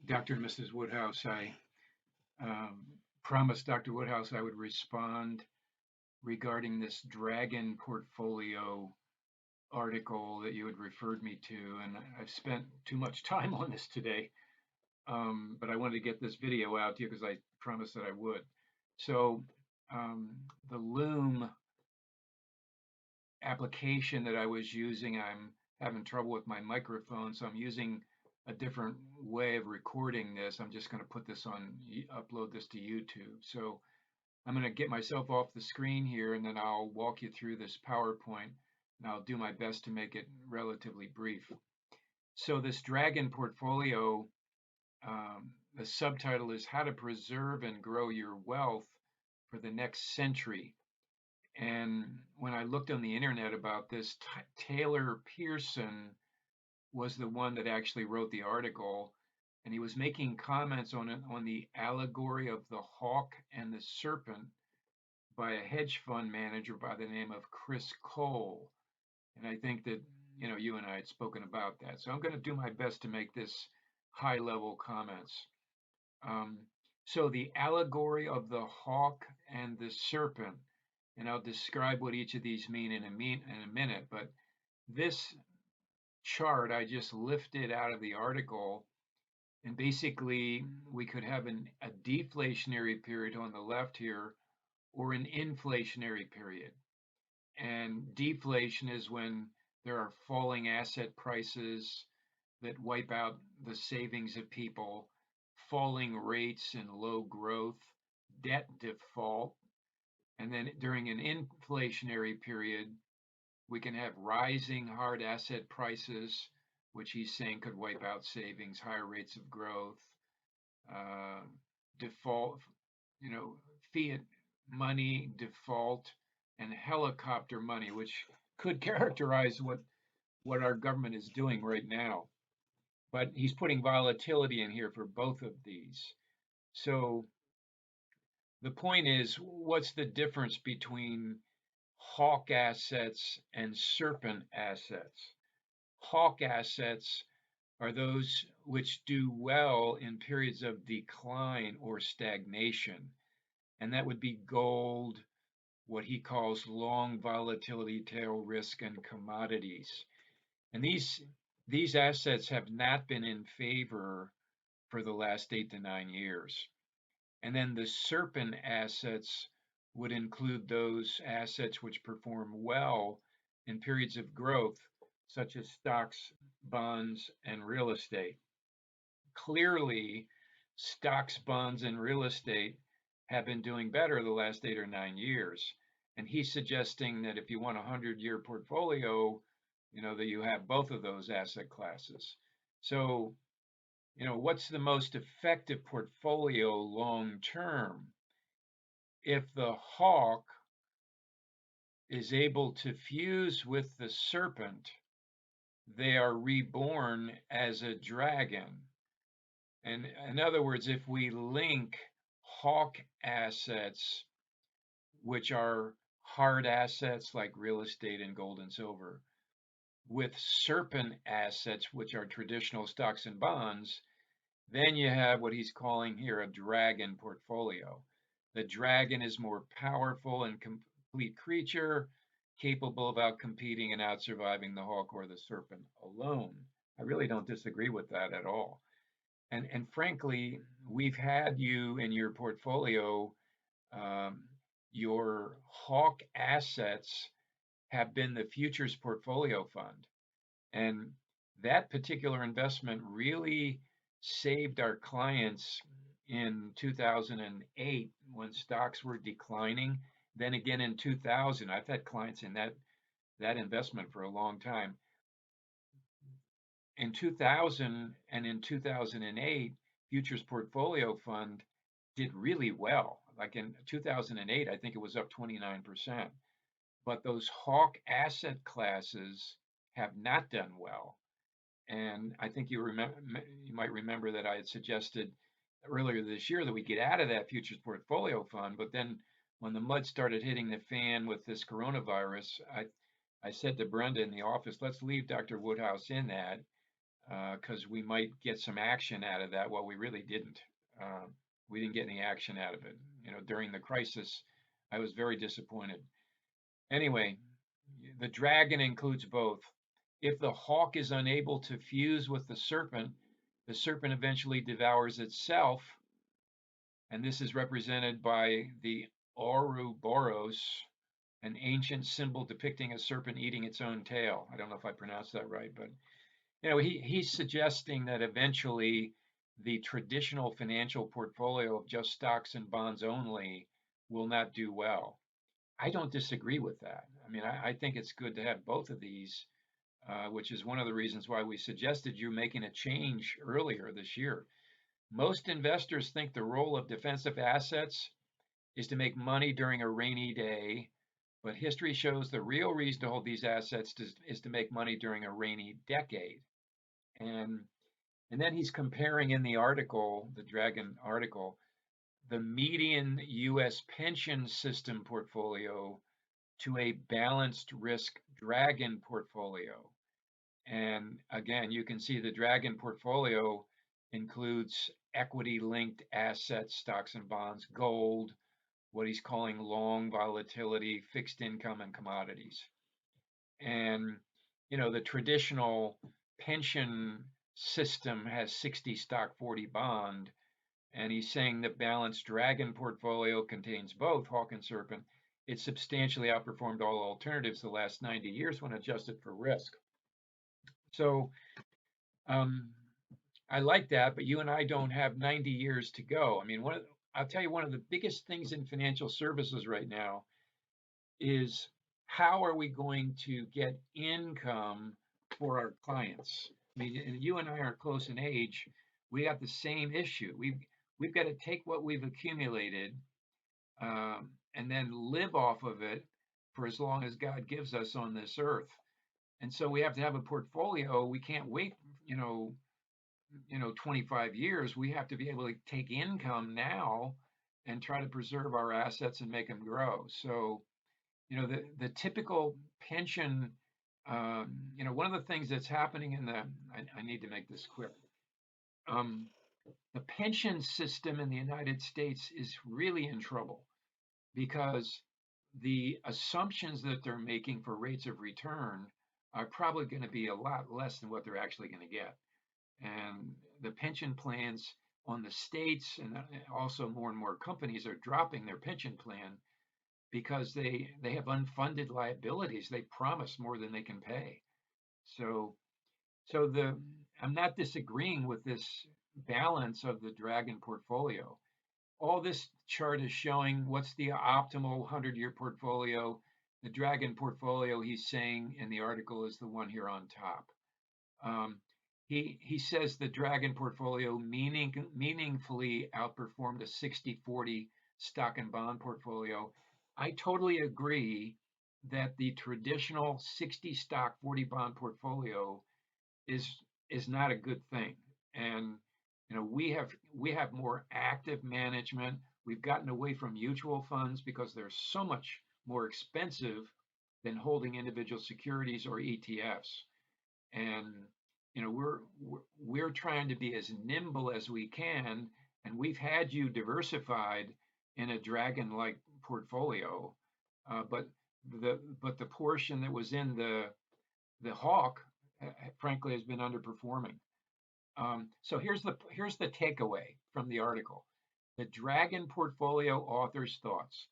Dr. and Mrs. Woodhouse, I um, promised Dr. Woodhouse I would respond regarding this dragon portfolio article that you had referred me to, and I've spent too much time on this today, but I wanted to get this video out to you because I promised that I would. So um, the Loom application that I was using, I'm having trouble with my microphone, so I'm using a different way of recording this. I'm just going to put this on, upload this to YouTube. So I'm going to get myself off the screen here and then I'll walk you through this PowerPoint and I'll do my best to make it relatively brief. So this Dragon portfolio, the subtitle is How to Preserve and Grow Your Wealth for the Next Century. And when I looked on the internet about this, Taylor Pearson was the one that actually wrote the article, and he was making comments on it on the allegory of the hawk and the serpent by a hedge fund manager by the name of Chris Cole. And I think that you and I had spoken about that. So I'm going to do my best to make this high level comments. Um, so the allegory of the hawk and the serpent, and I'll describe what each of these mean in a minute. But this chart I just lifted out of the article, and basically we could have a deflationary period on the left here, or an inflationary period. And deflation is when there are falling asset prices that wipe out the savings of people, falling rates and low growth, debt default. And then during an inflationary period, we can have rising hard asset prices, which he's saying could wipe out savings, higher rates of growth, uh, default, you know, fiat money default, and helicopter money, which could characterize what our government is doing right now. But he's putting volatility in here for both of these. So the point is, what's the difference between hawk assets and serpent assets? Hawk assets are those which do well in periods of decline or stagnation. And that would be gold, what he calls long volatility tail risk, and commodities. And these assets have not been in favor for the last 8 to 9 years. And then the serpent assets would include those assets which perform well in periods of growth, such as stocks, bonds, and real estate. Clearly, stocks, bonds, and real estate have been doing better the last 8 or 9 years. And he's suggesting that if you want a 100-year portfolio, that you have both of those asset classes. So, what's the most effective portfolio long term? If the hawk is able to fuse with the serpent, they are reborn as a dragon. And in other words, if we link hawk assets, which are hard assets like real estate and gold and silver, with serpent assets, which are traditional stocks and bonds, then you have what he's calling here a dragon portfolio. The dragon is more powerful and complete creature, capable of outcompeting and outsurviving the hawk or the serpent alone. I really don't disagree with that at all. And frankly, we've had you in your portfolio, um, your hawk assets have been the futures portfolio fund. And that particular investment really saved our clients in 2008 when stocks were declining. Then again in 2000, I've had clients in that investment for a long time. In 2000 and in 2008, Futures Portfolio Fund did really well. Like in 2008, I think it was up 29%. But those hawk asset classes have not done well. And I think you might remember that I had suggested earlier this year that we get out of that futures portfolio fund. But then when the mud started hitting the fan with this coronavirus, I said to Brenda in the office, let's leave Dr. Woodhouse in that. because we might get some action out of that. Well, we really didn't. Uh, we didn't get any action out of it. During the crisis, I was very disappointed. Anyway, the dragon includes both. If the hawk is unable to fuse with the serpent eventually devours itself, and this is represented by the Ouroboros, an ancient symbol depicting a serpent eating its own tail. I don't know if I pronounced that right, but he's suggesting that eventually the traditional financial portfolio of just stocks and bonds only will not do well. I don't disagree with that. I mean, I think it's good to have both of these, which is one of the reasons why we suggested you making a change earlier this year. Most investors think the role of defensive assets is to make money during a rainy day, but history shows the real reason to hold these assets is to make money during a rainy decade. And and then he's comparing in the article, the Dragon article, the median US pension system portfolio to a balanced risk Dragon portfolio. And again, you can see the Dragon portfolio includes equity linked assets, stocks and bonds, gold, what he's calling long volatility, fixed income, and commodities. And, the traditional pension system has 60 stock, 40 bond. And he's saying the balanced Dragon portfolio contains both hawk and serpent. It substantially outperformed all alternatives the last 90 years when adjusted for risk. So um, I like that, but you and I don't have 90 years to go. I mean, I'll tell you, one of the biggest things in financial services right now is how are we going to get income for our clients? I mean, and you and I are close in age. We have the same issue. We've got to take what we've accumulated and then live off of it for as long as God gives us on this earth. And so we have to have a portfolio. We can't wait, 25 years. We have to be able to take income now and try to preserve our assets and make them grow. So, the typical pension, one of the things that's happening I need to make this clear. Um, the pension system in the United States is really in trouble because the assumptions that they're making for rates of return are probably going to be a lot less than what they're actually going to get. And the pension plans on the states and also more and more companies are dropping their pension plan because they have unfunded liabilities. They promise more than they can pay. So so I'm not disagreeing with this balance of the Dragon portfolio. All this chart is showing what's the optimal 100-year portfolio. The Dragon portfolio, he's saying in the article, is the one here on top. Um, he says the Dragon portfolio meaningfully outperformed a 60-40 stock and bond portfolio. I totally agree that the traditional 60 stock, 40 bond portfolio is is not a good thing. And we have more active management. We've gotten away from mutual funds because they're so much more expensive than holding individual securities or ETFs. And we're trying to be as nimble as we can, and we've had you diversified in a dragon-like portfolio, but the portion that was in the hawk, frankly, has been underperforming. So here's the takeaway from the article. The Dragon Portfolio author's thoughts.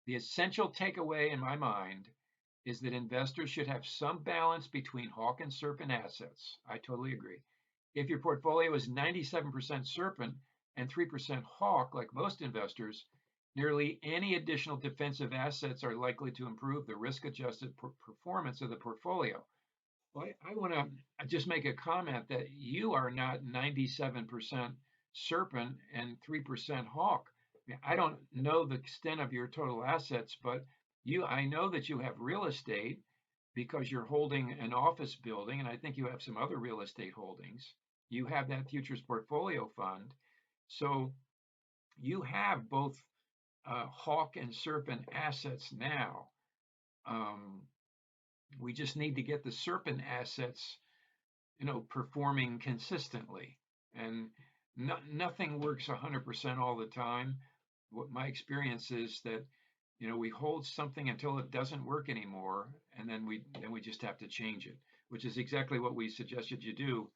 The essential takeaway in my mind is that investors should have some balance between hawk and serpent assets. I totally agree. If your portfolio is 97% serpent and 3% hawk, like most investors, nearly any additional defensive assets are likely to improve the risk-adjusted performance of the portfolio. Well, I want to just make a comment that you are not 97% serpent and 3% hawk. I don't know the extent of your total assets, but I know that you have real estate because you're holding an office building, and I think you have some other real estate holdings. You have that futures portfolio fund. So you have both hawk and serpent assets now. Um, we just need to get the serpent assets performing consistently. And nothing works 100% all the time. What my experience is that, we hold something until it doesn't work anymore, and then we just have to change it, which is exactly what we suggested you do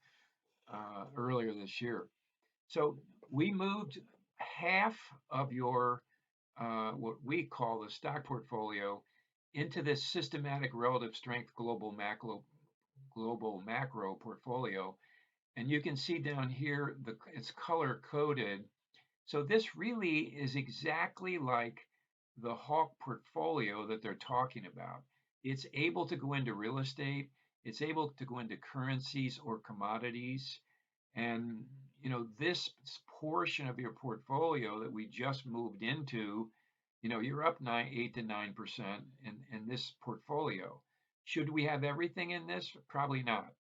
earlier this year. So we moved half of your what we call the stock portfolio into this systematic relative strength global macro portfolio. And you can see down here, it's color coded. So this really is exactly like the Hawk portfolio that they're talking about. It's able to go into real estate. It's able to go into currencies or commodities. And, this portion of your portfolio that we just moved into, you're up 8 to 9% in this portfolio. Should we have everything in this? Probably not.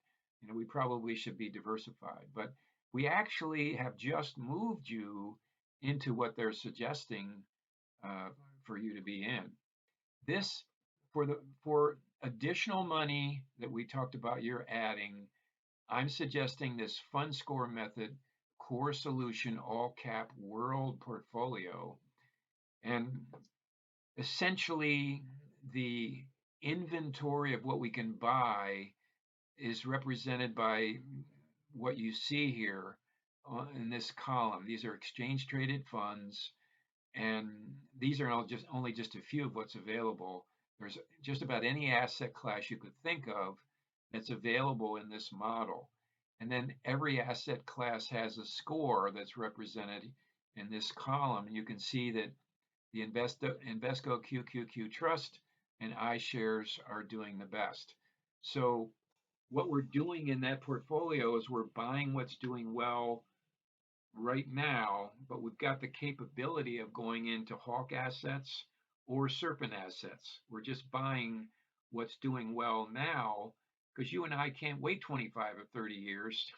We probably should be diversified, but we actually have just moved you into what they're suggesting uh, for you to be in. This for additional money that we talked about you're adding, I'm suggesting this fund score method, core solution, all cap world portfolio. And essentially, the inventory of what we can buy is represented by what you see here in this column. These are exchange traded funds, and these are only just a few of what's available. There's just about any asset class you could think of that's available in this model. And then every asset class has a score that's represented in this column. You can see that the Invesco QQQ Trust and iShares are doing the best. So what we're doing in that portfolio is we're buying what's doing well right now, but we've got the capability of going into Hawk assets or Serpent assets. We're just buying what's doing well now because you and I can't wait 25 or 30 years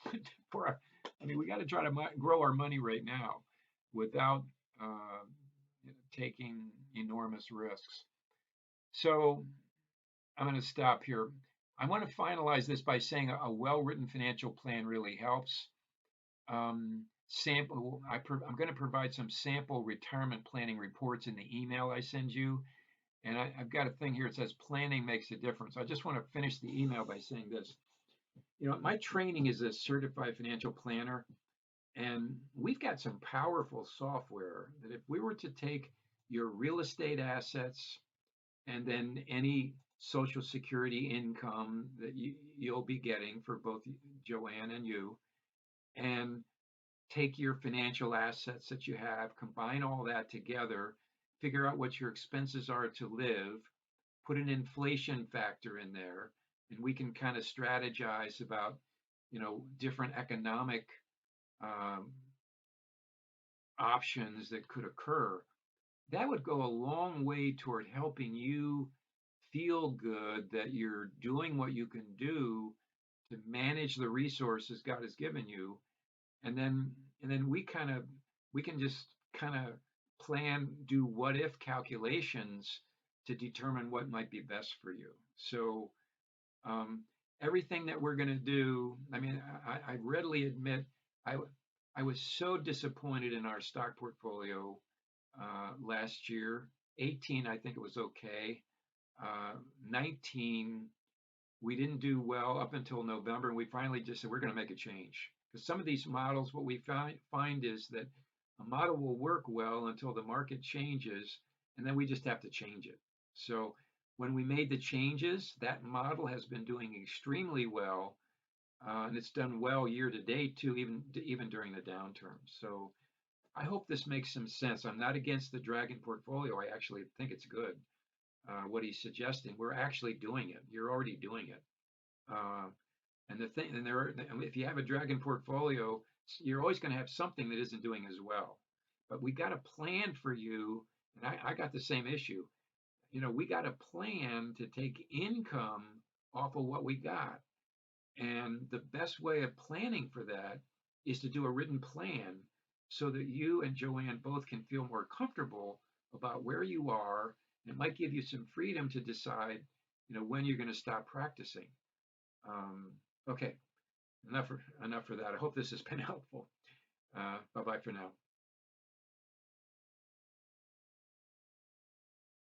for we got to try to grow our money right now without uh, taking enormous risks. So I'm going to stop here. I want to finalize this by saying a well-written financial plan really helps. I'm going to provide some sample retirement planning reports in the email I send you. And I've got a thing here that says planning makes a difference. I just want to finish the email by saying this. My training is a certified financial planner, and we've got some powerful software that if we were to take your real estate assets and then any Social Security income that you'll be getting for both Joanne and you, and take your financial assets that you have, combine all that together, figure out what your expenses are to live, put an inflation factor in there, and we can kind of strategize about, different economic um, options that could occur. That would go a long way toward helping you feel good that you're doing what you can do to manage the resources God has given you, and then we can just kind of do what if calculations to determine what might be best for you. So um, everything that we're going to do, I readily admit I I was so disappointed in our stock portfolio last year. 18, I think it was okay. 19, we didn't do well up until November, and we finally just said we're going to make a change. Because some of these models, what we find is that a model will work well until the market changes, and then we just have to change it. So when we made the changes, that model has been doing extremely well, and it's done well year to date too, even during the downturn. So I hope this makes some sense. I'm not against the Dragon portfolio. I actually think it's good. What he's suggesting, we're actually doing it. You're already doing it. Uh, and the thing, and if you have a Dragon portfolio, you're always going to have something that isn't doing as well. But we got a plan for you, and I got the same issue. We got a plan to take income off of what we got. And the best way of planning for that is to do a written plan so that you and Joanne both can feel more comfortable about where you are. It might give you some freedom to decide, when you're going to stop practicing. Um, okay, enough for that. I hope this has been helpful. Bye bye for now.